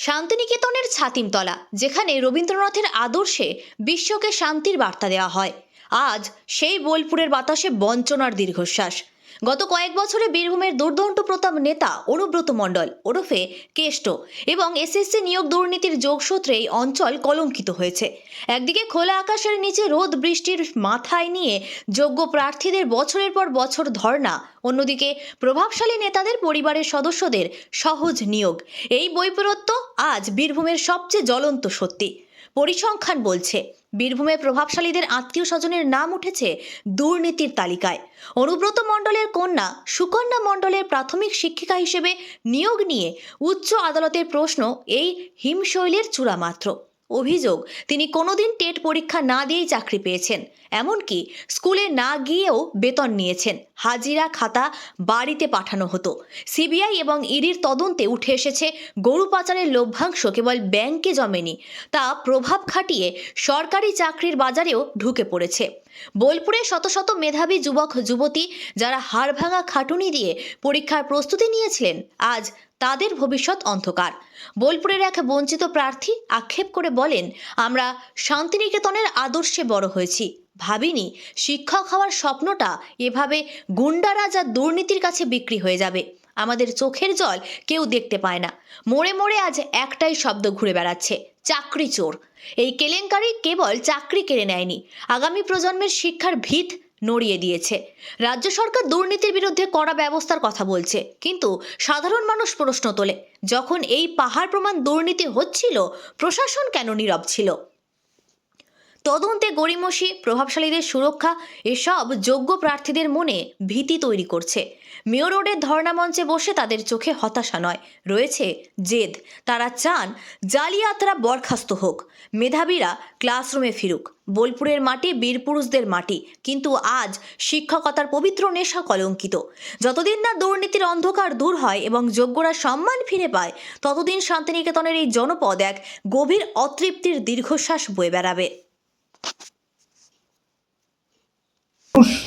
শান্তিনিকেতনের ছাতিমতলা, যেখানে রবীন্দ্রনাথের আদর্শে বিশ্বকে শান্তির বার্তা দেওয়া হয়, আজ সেই বোলপুরের বাতাসে বঞ্চনার দীর্ঘশ্বাস। গত কয়েক বছরে বীরভূমের দুর্দণ্ড প্রতাপ নেতা অনুব্রত মণ্ডল ওরফে কেষ্ট এবং এসএসসি নিয়োগ দুর্নীতির যোগসূত্রে এই অঞ্চল কলঙ্কিত হয়েছে। একদিকে খোলা আকাশের নিচে রোদ বৃষ্টির মাথায় নিয়ে যোগ্য প্রার্থীদের বছরের পর বছর ধর্ণা, অন্যদিকে প্রভাবশালী নেতাদের পরিবারের সদস্যদের সহজ নিয়োগ। এই বৈপরীত্য আজ বীরভূমের সবচেয়ে জ্বলন্ত সত্যি। পরিসংখ্যান বলছে বীরভূমের প্রভাবশালীদের আত্মীয় স্বজনের নাম উঠেছে দুর্নীতির তালিকায়। অনুব্রত মণ্ডলের কন্যা সুকন্যা মণ্ডলের প্রাথমিক শিক্ষিকা হিসেবে নিয়োগ নিয়ে উচ্চ আদালতের প্রশ্ন এই হিমশৈলের চূড়া মাত্র। অভিযোগ, তিনি কোনোদিন টেট পরীক্ষা না দিয়েই চাকরি পেয়েছেন, এমনকি স্কুলে না গিয়েও বেতন নিয়েছেন। হাজিরা খাতা বাড়িতে পাঠানো হতো। সিবিআই এবং ইডির তদন্তে উঠে এসেছে গরু পাচারের লভ্যাংশ কেবল ব্যাংকে জমেনি, তা প্রভাব খাটিয়ে সরকারি চাকরির বাজারেও ঢুকে পড়েছে। বোলপুরে শত শত মেধাবী যুবক যুবতী যারা হাড়ভাঙা খাটুনি দিয়ে পরীক্ষার প্রস্তুতি নিয়েছিলেন, আজ তাদের ভবিষ্যৎ অন্ধকার। বোলপুরের এক বঞ্চিত প্রার্থী আক্ষেপ করে বলেন, আমরা শান্তিনিকেতনের আদর্শে বড় হয়েছি, ভাবিনি শিক্ষক হওয়ার স্বপ্নটা এভাবে গুন্ডারাজ আর দুর্নীতির কাছে বিক্রি হয়ে যাবে। আমাদের চোখের জল কেউ দেখতে পায় না। মোড়ে মোড়ে আজ একটাই শব্দ ঘুরে বেড়াচ্ছে, চাকরি চোর। এই কেলেঙ্কারি কেবল চাকরি কেড়ে নেয়নি, আগামী প্রজন্মের শিক্ষার ভিত নড়িয়ে দিয়েছে। রাজ্য সরকার দুর্নীতির বিরুদ্ধে কড়া ব্যবস্থার কথা বলছে, কিন্তু সাধারণ মানুষ প্রশ্ন তোলে, যখন এই পাহাড় প্রমাণ দুর্নীতি হচ্ছিল, প্রশাসন কেন নীরব ছিল? তদন্তে গড়িমসি, প্রভাবশালীদের সুরক্ষা, এসব যোগ্য প্রার্থীদের মনে ভীতি তৈরি করছে। মেয়র রোডের ধর্ণা মঞ্চে বসে তাদের চোখে হতাশা নয়, রয়েছে জেদ। তারা চান জালিয়াতরা বরখাস্ত হোক, মেধাবীরা ক্লাসরুমে ফিরুক। বোলপুরের মাটি বীরপুরুষদের মাটি, কিন্তু আজ শিক্ষকতার পবিত্র নেশা কলঙ্কিত। যতদিন না দুর্নীতির অন্ধকার দূর হয় এবং যোগ্যরা সম্মান ফিরে পায়, ততদিন শান্তিনিকেতনের এই জনপদ এক গভীর অতৃপ্তির দীর্ঘশ্বাস বয়ে বেড়াবে।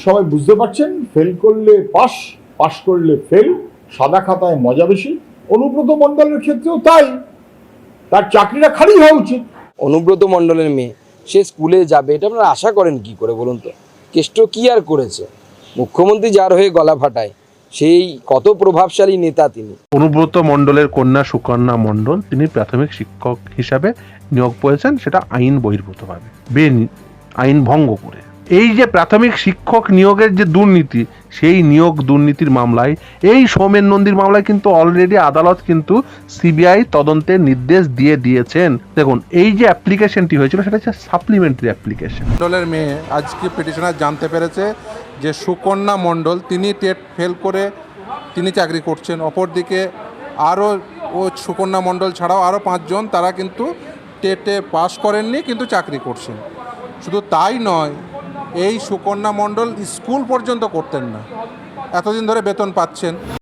সবাই বুঝতে পারছেন, ফেল করলে পাস, পাস করলে ফেল, সাদা খাতায় মজা বেশি। অনুব্রত মণ্ডলের ক্ষেত্রেও তাই, তার চাকরিটা খালি হওয়া উচিত। অনুব্রত মণ্ডলের মেয়ে, সে স্কুলে যাবে, এটা আপনারা আশা করেন কি করে বলুন তো? কেষ্ট কি আর করেছে? মুখ্যমন্ত্রী যার হয়ে গলা ফাটায়, সেই কত প্রভাবশালী নেতা তিনি। অনুব্রত মণ্ডলের কন্যা সুকন্যা মণ্ডল, তিনি প্রাথমিক শিক্ষক হিসাবে নিয়োগ পেয়েছেন, সেটা আইন বহির্ভূতভাবে, আইন ভঙ্গ করে। এই যে প্রাথমিক শিক্ষক নিয়োগের যে দুর্নীতি, সেই নিয়োগ দুর্নীতির মামলায়, এই সৌমেন নন্দীর মামলায় কিন্তু অলরেডি আদালত কিন্তু সিবিআই তদন্তের নির্দেশ দিয়ে দিয়েছেন। দেখুন, এই যে অ্যাপ্লিকেশনটি হয়েছিল, সেটা হচ্ছে সাপ্লিমেন্টারি অ্যাপ্লিকেশন। মণ্ডলের মেয়ে আজকে পিটিশনার জানতে পেরেছে যে সুকন্যা মণ্ডল তিনি টেট ফেল করে তিনি চাকরি করছেন। অপরদিকে আরও সুকন্যা মণ্ডল ছাড়াও আরও 5 জন, তারা কিন্তু টেটে পাস করেননি, কিন্তু চাকরি করছেন। শুধু তাই নয়, এই সুকন্যা মণ্ডল স্কুল পর্যন্ত করতেন না, এতদিন ধরে বেতন পাচ্ছেন।